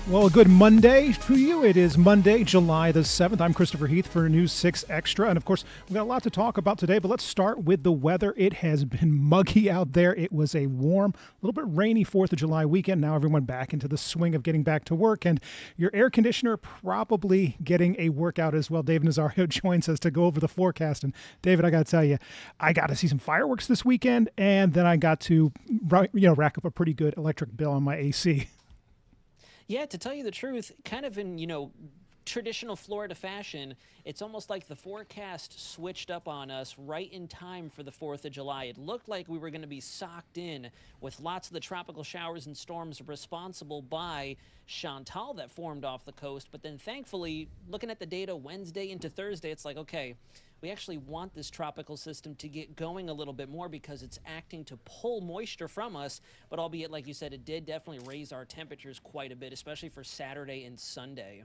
Well, a good Monday to you. It is Monday, July the 7th. I'm Christopher Heath for News 6 Extra. And of course, we've got a lot to talk about today, but let's start with the weather. It has been muggy out there. It was a warm, a little bit rainy 4th of July weekend. Now everyone back into the swing of getting back to work. And your air conditioner probably getting a workout as well. David Nazario joins us to go over the forecast. And David, I got to tell you, I got to see some fireworks this weekend. And then I got to rack up a pretty good electric bill on my AC. Yeah, to tell you the truth, kind of in, traditional Florida fashion, it's almost like the forecast switched up on us right in time for the 4th of July. It looked like we were going to be socked in with lots of the tropical showers and storms responsible by Chantal that formed off the coast. But then thankfully, looking at the data Wednesday into Thursday, it's like, okay, we actually want this tropical system to get going a little bit more because it's acting to pull moisture from us. But albeit, like you said, it did definitely raise our temperatures quite a bit, especially for Saturday and Sunday.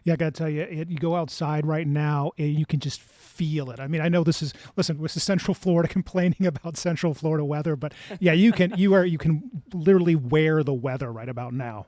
Yeah, I got to tell you, you go outside right now and you can just feel it. I mean, I know this is Central Florida complaining about Central Florida weather, but yeah, you can literally wear the weather right about now.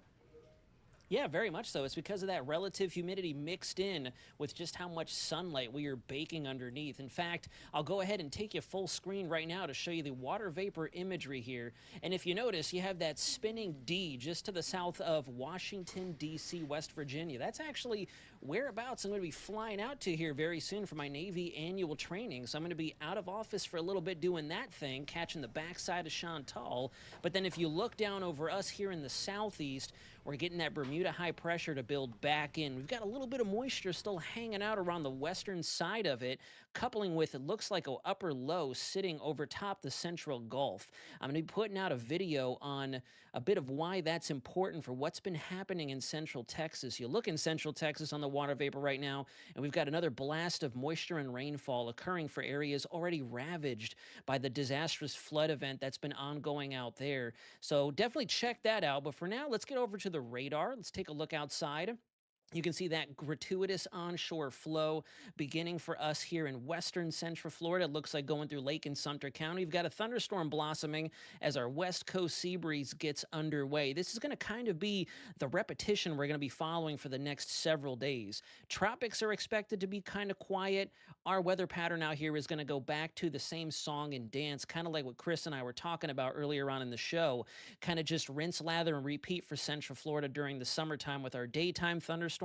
Yeah, very much so. It's because of that relative humidity mixed in with just how much sunlight we are baking underneath. In fact, I'll go ahead and take you full screen right now to show you the water vapor imagery here. And if you notice, you have that spinning D just to the south of Washington, D.C., West Virginia. That's actually whereabouts I'm going to be flying out to here very soon for my Navy annual training. So I'm going to be out of office for a little bit doing that thing, catching the backside of Chantal. But then if you look down over us here in the southeast, we're getting that Bermuda high pressure to build back in. We've got a little bit of moisture still hanging out around the western side of it, coupling with it looks like an upper low sitting over top the central Gulf. I'm going to be putting out a video on a bit of why that's important for what's been happening in central Texas. You look in central Texas on the water vapor right now, and we've got another blast of moisture and rainfall occurring for areas already ravaged by the disastrous flood event that's been ongoing out there. So definitely check that out. But for now, let's get over to the radar. Let's take a look outside. You can see that gratuitous onshore flow beginning for us here in western central Florida. It looks like going through Lake and Sumter County. We've got a thunderstorm blossoming as our west coast sea breeze gets underway. This is going to kind of be the repetition we're going to be following for the next several days. Tropics are expected to be kind of quiet. Our weather pattern out here is going to go back to the same song and dance, kind of like what Chris and I were talking about earlier on in the show. Kind of just rinse, lather, and repeat for central Florida during the summertime with our daytime thunderstorms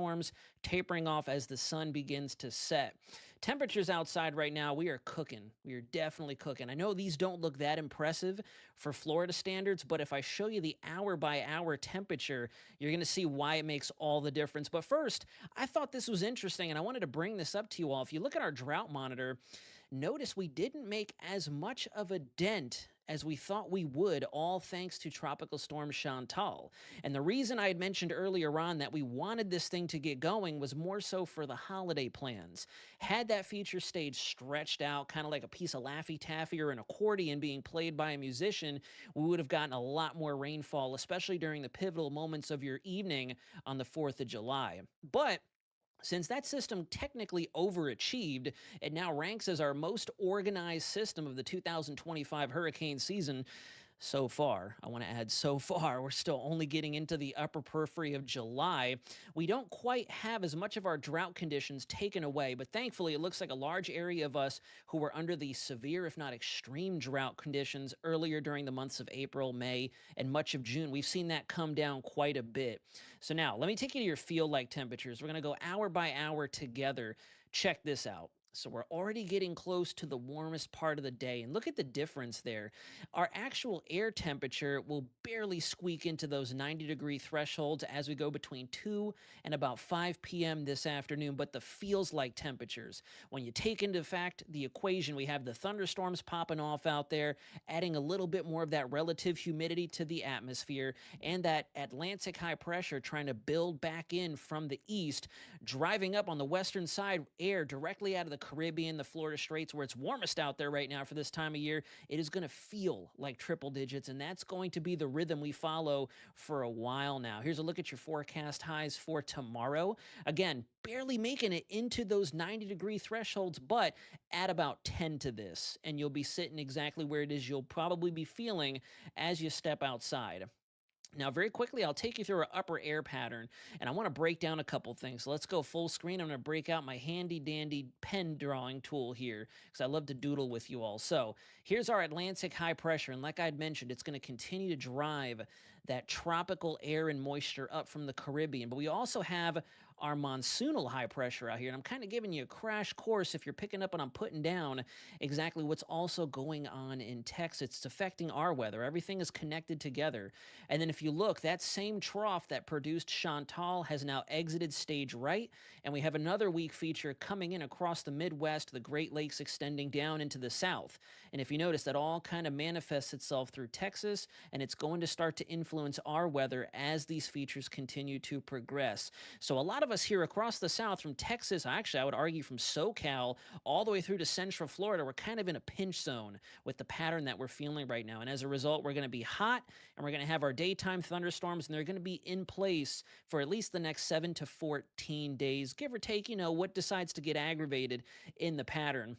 tapering off as the sun begins to set. Temperatures outside right now, we are cooking. We are definitely cooking. I know these don't look that impressive for Florida standards, but if I show you the hour by hour temperature, you're going to see why it makes all the difference. But first, I thought this was interesting, and I wanted to bring this up to you all. If you look at our drought monitor, notice we didn't make as much of a dent as we thought we would, all thanks to Tropical Storm Chantal. And the reason I had mentioned earlier on that we wanted this thing to get going was more so for the holiday plans. Had that feature stage stretched out, kind of like a piece of Laffy Taffy or an accordion being played by a musician, we would have gotten a lot more rainfall, especially during the pivotal moments of your evening on the 4th of July. But since that system technically overachieved, it now ranks as our most organized system of the 2025 hurricane season so far. I want to add so far. We're still only getting into the upper periphery of July. We don't quite have as much of our drought conditions taken away, but thankfully it looks like a large area of us who were under the severe, if not extreme drought conditions earlier during the months of April, May, and much of June. We've seen that come down quite a bit. So now let me take you to your feel-like temperatures. We're going to go hour by hour together. Check this out. So we're already getting close to the warmest part of the day. And look at the difference there. Our actual air temperature will barely squeak into those 90-degree thresholds as we go between 2 and about 5 p.m. this afternoon. But the feels like temperatures, when you take into fact the equation, we have the thunderstorms popping off out there, adding a little bit more of that relative humidity to the atmosphere, and that Atlantic high pressure trying to build back in from the east, driving up on the western side air directly out of the Caribbean, the Florida Straits, where it's warmest out there right now for this time of year. It is going to feel like triple digits, and that's going to be the rhythm we follow for a while now. Here's a look at your forecast highs for tomorrow. Again, barely making it into those 90-degree thresholds, but add about 10 to this, and you'll be sitting exactly where it is you'll probably be feeling as you step outside. Now, very quickly, I'll take you through our upper air pattern, and I want to break down a couple things. So let's go full screen. I'm going to break out my handy dandy pen drawing tool here because I love to doodle with you all. So here's our Atlantic high pressure, and like I'd mentioned, it's going to continue to drive that tropical air and moisture up from the Caribbean. But we also have our monsoonal high pressure out here, and I'm kind of giving you a crash course if you're picking up what I'm putting down exactly what's also going on in Texas. It's affecting our weather. Everything is connected together. And then if you look, that same trough that produced Chantal has now exited stage right, and we have another weak feature coming in across the Midwest, the Great Lakes extending down into the south. And if you notice, that all kind of manifests itself through Texas, and it's going to start to influence our weather as these features continue to progress. So a lot of us here across the south, from Texas, actually I would argue from SoCal all the way through to Central Florida, we're kind of in a pinch zone with the pattern that we're feeling right now. And as a result, we're going to be hot, and we're going to have our daytime thunderstorms, and they're going to be in place for at least the next 7 to 14 days, give or take, what decides to get aggravated in the pattern.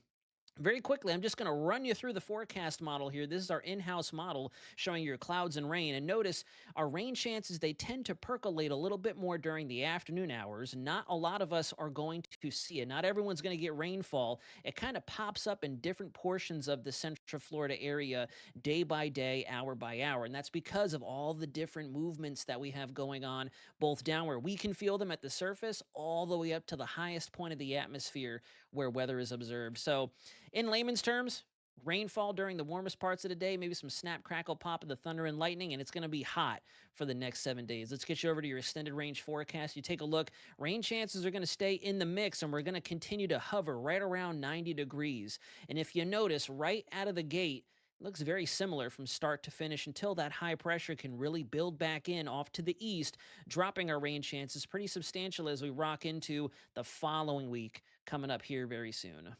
Very quickly, I'm just going to run you through the forecast model here. This is our in-house model showing your clouds and rain. And notice our rain chances, they tend to percolate a little bit more during the afternoon hours. Not a lot of us are going to see it. Not everyone's going to get rainfall. It kind of pops up in different portions of the Central Florida area day by day, hour by hour. And that's because of all the different movements that we have going on, both down where we can feel them at the surface, all the way up to the highest point of the atmosphere where weather is observed. So, in layman's terms, rainfall during the warmest parts of the day, maybe some snap, crackle, pop of the thunder and lightning, and it's going to be hot for the next 7 days. Let's get you over to your extended range forecast. You take a look. Rain chances are going to stay in the mix, and we're going to continue to hover right around 90 degrees. And if you notice, right out of the gate, it looks very similar from start to finish until that high pressure can really build back in off to the east, dropping our rain chances pretty substantial as we rock into the following week coming up here very soon.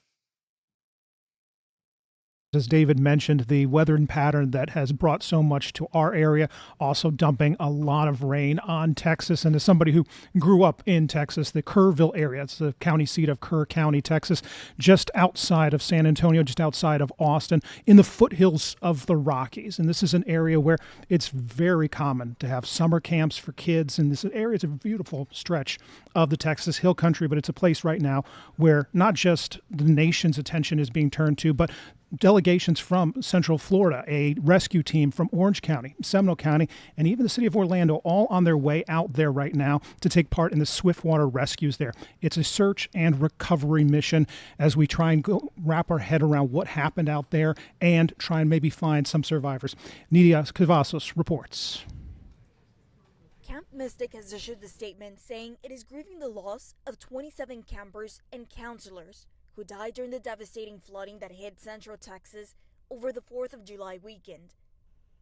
As David mentioned, the weather pattern that has brought so much to our area, also dumping a lot of rain on Texas. And as somebody who grew up in Texas, the Kerrville area, it's the county seat of Kerr County, Texas, just outside of San Antonio, just outside of Austin, in the foothills of the Rockies. And this is an area where it's very common to have summer camps for kids. And this area is a beautiful stretch of the Texas Hill Country, but it's a place right now where not just the nation's attention is being turned to, but delegations from Central Florida, a rescue team from Orange County, Seminole County, and even the city of Orlando, all on their way out there right now to take part in the swiftwater rescues there. It's a search and recovery mission as we try and wrap our head around what happened out there and try and maybe find some survivors. Nidia Cavazos reports. Camp Mystic has issued a statement saying it is grieving the loss of 27 campers and counselors who died during the devastating flooding that hit Central Texas over the 4th of July weekend.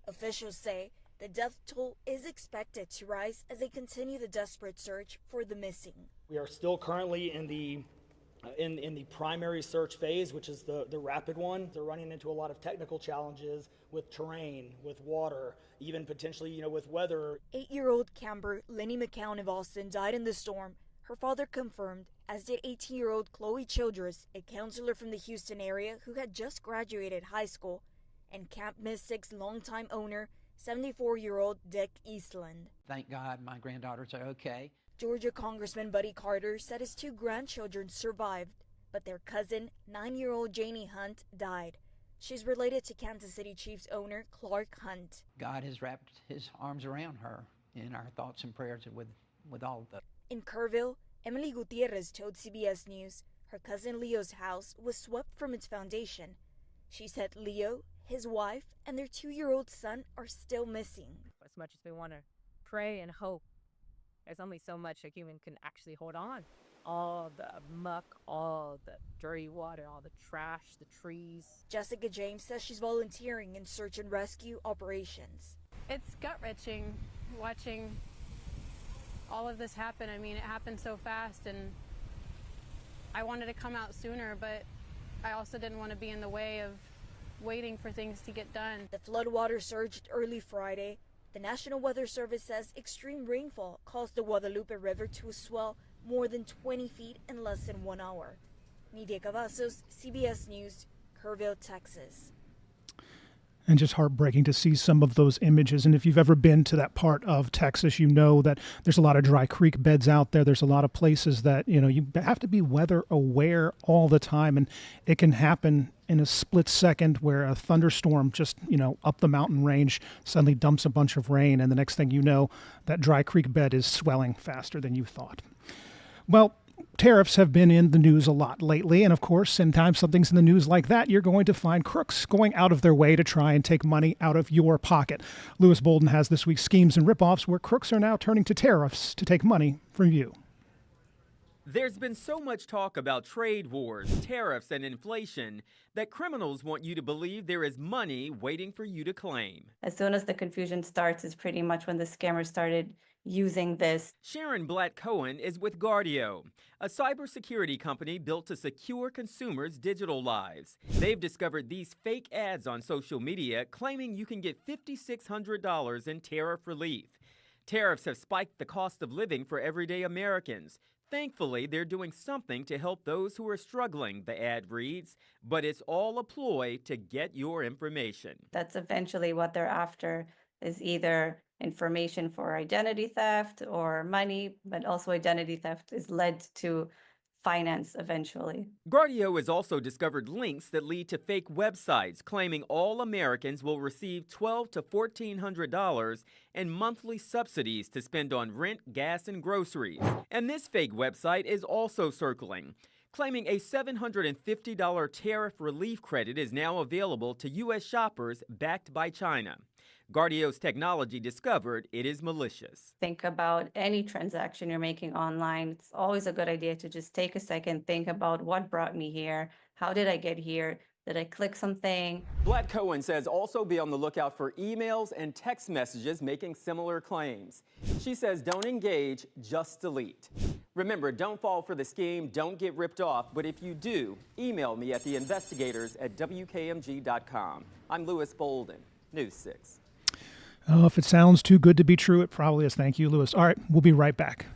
Officials say the death toll is expected to rise as they continue the desperate search for the missing. We are still currently in the primary search phase, which is the rapid one. They're running into a lot of technical challenges with terrain, with water, even potentially, with weather. 8-year-old camper Lenny McCown of Austin died in the storm. Her father confirmed, as did 18-year-old Chloe Childress, a counselor from the Houston area who had just graduated high school, and Camp Mystic's longtime owner, 74-year-old Dick Eastland. Thank God my granddaughters are okay. Georgia Congressman Buddy Carter said his 2 grandchildren survived, but their cousin, 9-year-old Janie Hunt, died. She's related to Kansas City Chiefs owner Clark Hunt. God has wrapped his arms around her, in our thoughts and prayers with all of them. In Kerrville, Emily Gutierrez told CBS News her cousin Leo's house was swept from its foundation. She said Leo, his wife, and their 2-year-old son are still missing. As much as we want to pray and hope, there's only so much a human can actually hold on. All the muck, all the dirty water, all the trash, the trees. Jessica James says she's volunteering in search and rescue operations. It's gut-wrenching watching all of this happen. I mean, it happened so fast, and I wanted to come out sooner, but I also didn't want to be in the way of waiting for things to get done. The floodwater surged early Friday. The National Weather Service says extreme rainfall caused the Guadalupe River to swell more than 20 feet in less than 1 hour. Nidia Cavazos, CBS News, Kerrville, Texas. And just heartbreaking to see some of those images. And if you've ever been to that part of Texas, you know that there's a lot of dry creek beds out there. There's a lot of places that, you have to be weather aware all the time. And it can happen in a split second where a thunderstorm just, up the mountain range suddenly dumps a bunch of rain. And the next thing you know, that dry creek bed is swelling faster than you thought. Well, tariffs have been in the news a lot lately, and of course, anytime something's in the news like that, you're going to find crooks going out of their way to try and take money out of your pocket. Lewis Bolden has this week's schemes and ripoffs where crooks are now turning to tariffs to take money from you. There's been so much talk about trade wars, tariffs, and inflation that criminals want you to believe there is money waiting for you to claim. As soon as the confusion starts is pretty much when the scammers started using this. Sharon Blatt-Cohen is with Guardio, a cybersecurity company built to secure consumers' digital lives. They've discovered these fake ads on social media claiming you can get $5,600 in tariff relief. Tariffs have spiked the cost of living for everyday Americans. Thankfully, they're doing something to help those who are struggling, the ad reads, but it's all a ploy to get your information. That's eventually what they're after, is either information for identity theft or money, but also identity theft is led to finance eventually. Guardio has also discovered links that lead to fake websites claiming all Americans will receive $1,200 to $1,400 in monthly subsidies to spend on rent, gas, and groceries. And this fake website is also circling, claiming a $750 tariff relief credit is now available to U.S. shoppers backed by China. Guardio's technology discovered it is malicious. Think about any transaction you're making online. It's always a good idea to just take a second, think about what brought me here. How did I get here? Did I click something? Blatt-Cohen says also be on the lookout for emails and text messages making similar claims. She says don't engage, just delete. Remember, don't fall for the scheme, don't get ripped off, but if you do, email me at theinvestigators@WKMG.com. I'm Lewis Bolden, News 6. Oh, if it sounds too good to be true, it probably is. Thank you, Lewis. All right, we'll be right back.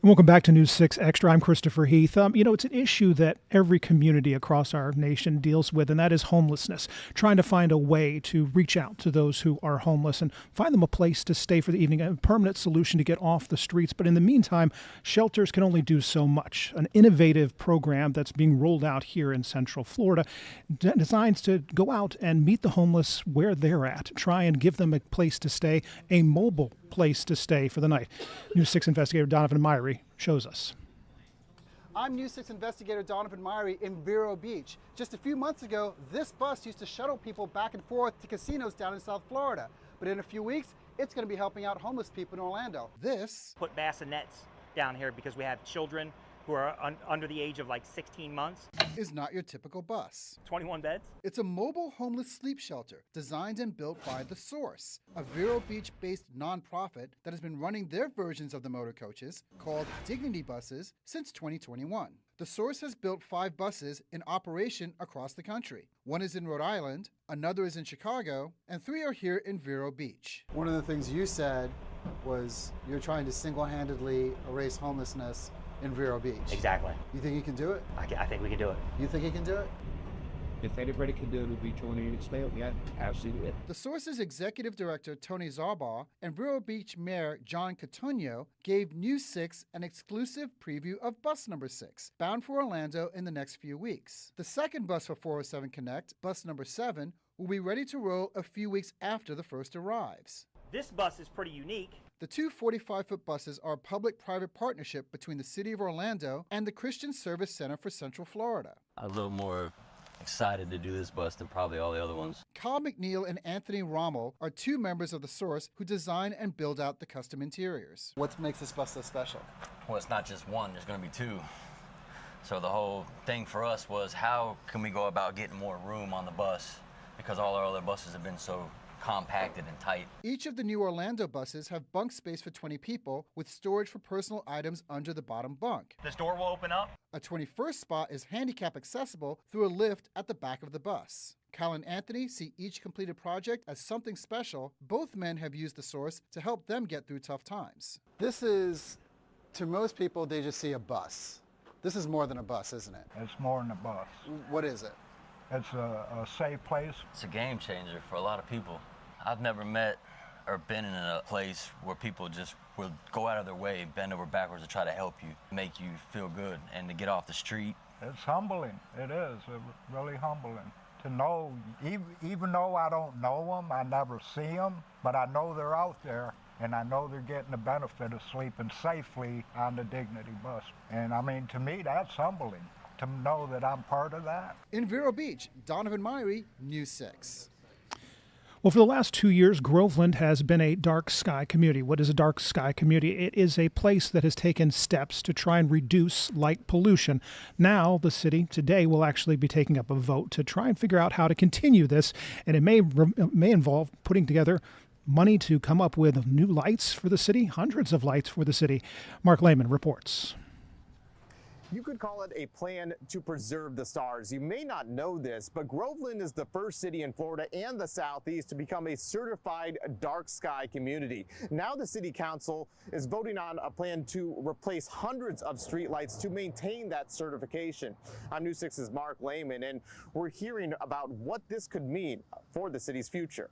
Welcome back to News 6 Extra. I'm Christopher Heath. It's an issue that every community across our nation deals with, and that is homelessness. Trying to find a way to reach out to those who are homeless and find them a place to stay for the evening, a permanent solution to get off the streets. But in the meantime, shelters can only do so much. An innovative program that's being rolled out here in Central Florida designed to go out and meet the homeless where they're at, try and give them a place to stay, a mobile place to stay for the night. News 6 investigator Donovan Myrie shows us. I'm News 6 investigator Donovan Myrie in Vero Beach. Just a few months ago, this bus used to shuttle people back and forth to casinos down in South Florida. But in a few weeks, it's going to be helping out homeless people in Orlando. This put bassinets down here because we have children who are under the age of like 16 months. Is not your typical bus. 21 beds. It's a mobile homeless sleep shelter designed and built by The Source, a Vero Beach-based nonprofit that has been running their versions of the motor coaches, called Dignity Buses, since 2021. The Source has built 5 buses in operation across the country. One is in Rhode Island, another is in Chicago, and 3 are here in Vero Beach. One of the things you said was you're trying to single-handedly erase homelessness in Vero Beach. Exactly. You think you can do it? I think we can do it. You think you can do it? If anybody can do it, it'll be Tony and Expel. Yeah, absolutely. The Source's executive director, Tony Zarbaugh, and Vero Beach Mayor John Cotugno gave News 6 an exclusive preview of bus number 6, bound for Orlando in the next few weeks. The second bus for 407 Connect, bus number 7, will be ready to roll a few weeks after the first arrives. This bus is pretty unique. The two 45-foot buses are a public-private partnership between the City of Orlando and the Christian Service Center for Central Florida. A little more excited to do this bus than probably all the other ones. Kyle McNeil and Anthony Rommel are 2 members of The Source who design and build out the custom interiors. What makes this bus so special? Well, it's not just one, there's going to be 2. So the whole thing for us was how can we go about getting more room on the bus, because all our other buses have been so compacted and tight. Each of the new Orlando buses have bunk space for 20 people with storage for personal items under the bottom bunk. This door will open up. A 21st spot is handicap accessible through a lift at the back of the bus. Kyle and Anthony see each completed project as something special. Both men have used The Source to help them get through tough times. This is, to most people, they just see a bus. This is more than a bus, isn't it? It's more than a bus. What is it? It's a safe place. It's a game changer for a lot of people. I've never met or been in a place where people just will go out of their way, bend over backwards to try to help you, make you feel good, and to get off the street. It's humbling. It is really humbling to know, even though I don't know them, I never see them, but I know they're out there, and I know they're getting the benefit of sleeping safely on the Dignity bus. And I mean, to me, that's humbling, to know that I'm part of that. In Vero Beach, Donovan Myrie, News 6. Well, for the last 2 years, Groveland has been a dark sky community. What is a dark sky community? It is a place that has taken steps to try and reduce light pollution. Now, the city today will actually be taking up a vote to try and figure out how to continue this, and it may involve putting together money to come up with new lights for the city, hundreds of lights for the city. Mark Lehman reports. You could call it a plan to preserve the stars. You may not know this, but Groveland is the first city in Florida and the Southeast to become a certified dark sky community. Now the city council is voting on a plan to replace hundreds of streetlights to maintain that certification. I'm News 6's Mark Lehman, and we're hearing about what this could mean for the city's future.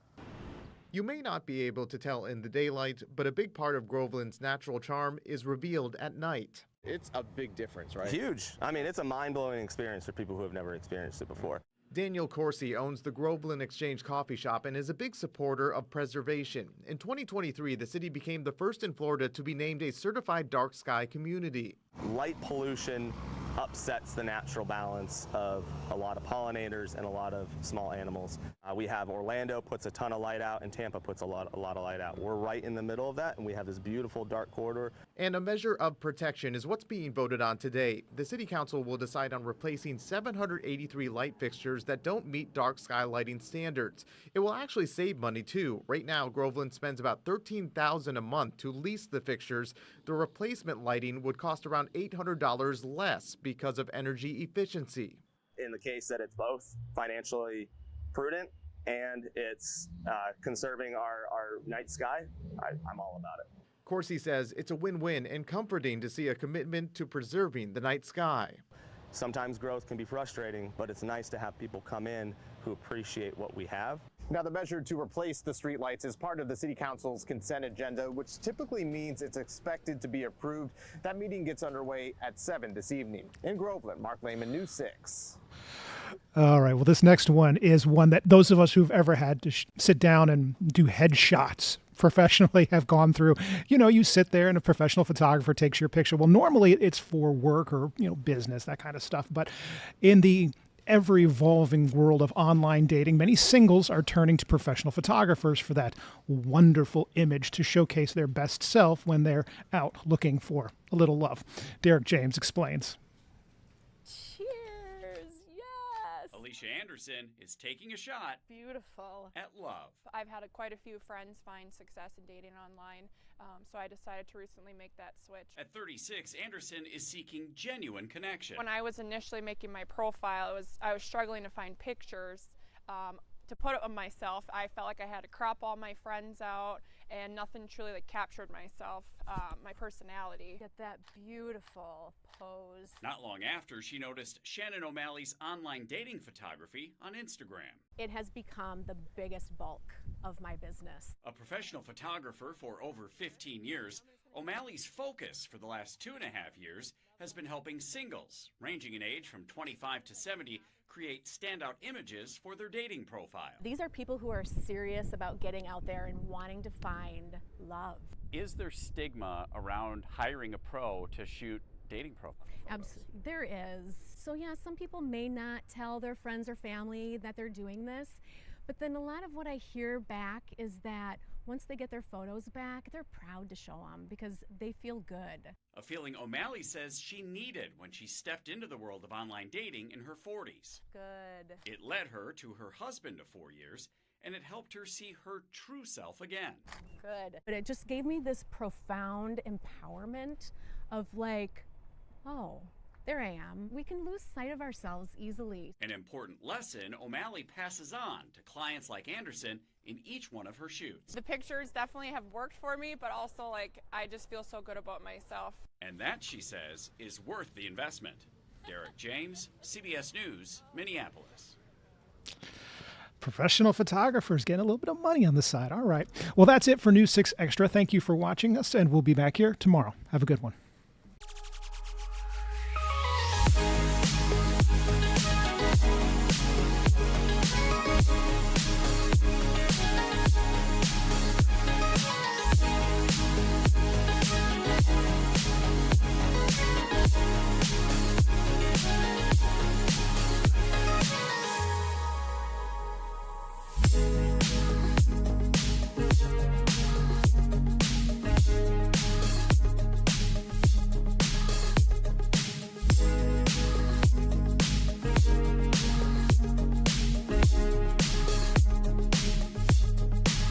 You may not be able to tell in the daylight, but a big part of Groveland's natural charm is revealed at night. It's a big difference, right? Huge. I mean, it's a mind-blowing experience for people who have never experienced it before. Daniel Corsi owns the Groveland Exchange Coffee Shop and is a big supporter of preservation. In 2023, the city became the first in Florida to be named a certified dark sky community. Light pollution upsets the natural balance of a lot of pollinators and a lot of small animals. We have Orlando puts a ton of light out and Tampa puts a lot of light out. We're right in the middle of that, and we have this beautiful dark corridor. And a measure of protection is what's being voted on today. The City Council will decide on replacing 783 light fixtures that don't meet dark sky lighting standards. It will actually save money too. Right now, Groveland spends about $13,000 a month to lease the fixtures. The replacement lighting would cost around $800 less because of energy efficiency. In the case that it's both financially prudent and it's conserving our night sky, I'm all about it. Corsi says it's a win-win and comforting to see a commitment to preserving the night sky. Sometimes growth can be frustrating, but it's nice to have people come in who appreciate what we have. Now, the measure to replace the streetlights is part of the City Council's consent agenda, which typically means it's expected to be approved. That meeting gets underway at 7 this evening. In Groveland, Mark Lehman, News 6. All right. Well, this next one is one that those of us who've ever had to sit down and do headshots professionally have gone through. You sit there and a professional photographer takes your picture. Well, normally it's for work or, business, that kind of stuff. But in the ever-evolving world of online dating, many singles are turning to professional photographers for that wonderful image to showcase their best self when they're out looking for a little love. Derek James explains. Cheers! Yes! Alicia Anderson is taking a shot Beautiful. at love. I've had quite a few friends find success in dating online, so I decided to recently make that switch. At 36, Anderson is seeking genuine connection. When I was initially making my profile, I was struggling to find pictures to put of myself. I felt like I had to crop all my friends out, and nothing truly captured myself, my personality. Get that beautiful pose. Not long after, she noticed Shannon O'Malley's online dating photography on Instagram. It has become the biggest bulk of my business. A professional photographer for over 15 years, O'Malley's focus for the last 2.5 years has been helping singles, ranging in age from 25 to 70, create standout images for their dating profile. These are people who are serious about getting out there and wanting to find love. Is there stigma around hiring a pro to shoot dating profiles? Absolutely, there is. So yeah, some people may not tell their friends or family that they're doing this, but then a lot of what I hear back is that once they get their photos back, they're proud to show them because they feel good. A feeling O'Malley says she needed when she stepped into the world of online dating in her 40s. Good. It led her to her husband of 4 years, and it helped her see her true self again. Good. But it just gave me this profound empowerment of oh, there I am. We can lose sight of ourselves easily. An important lesson O'Malley passes on to clients like Anderson in each one of her shoots. The pictures definitely have worked for me, but also I just feel so good about myself. And that, she says, is worth the investment. Derek James, CBS News, Minneapolis. Professional photographers getting a little bit of money on the side. All right. Well, that's it for News 6 Extra. Thank you for watching us, and we'll be back here tomorrow. Have a good one.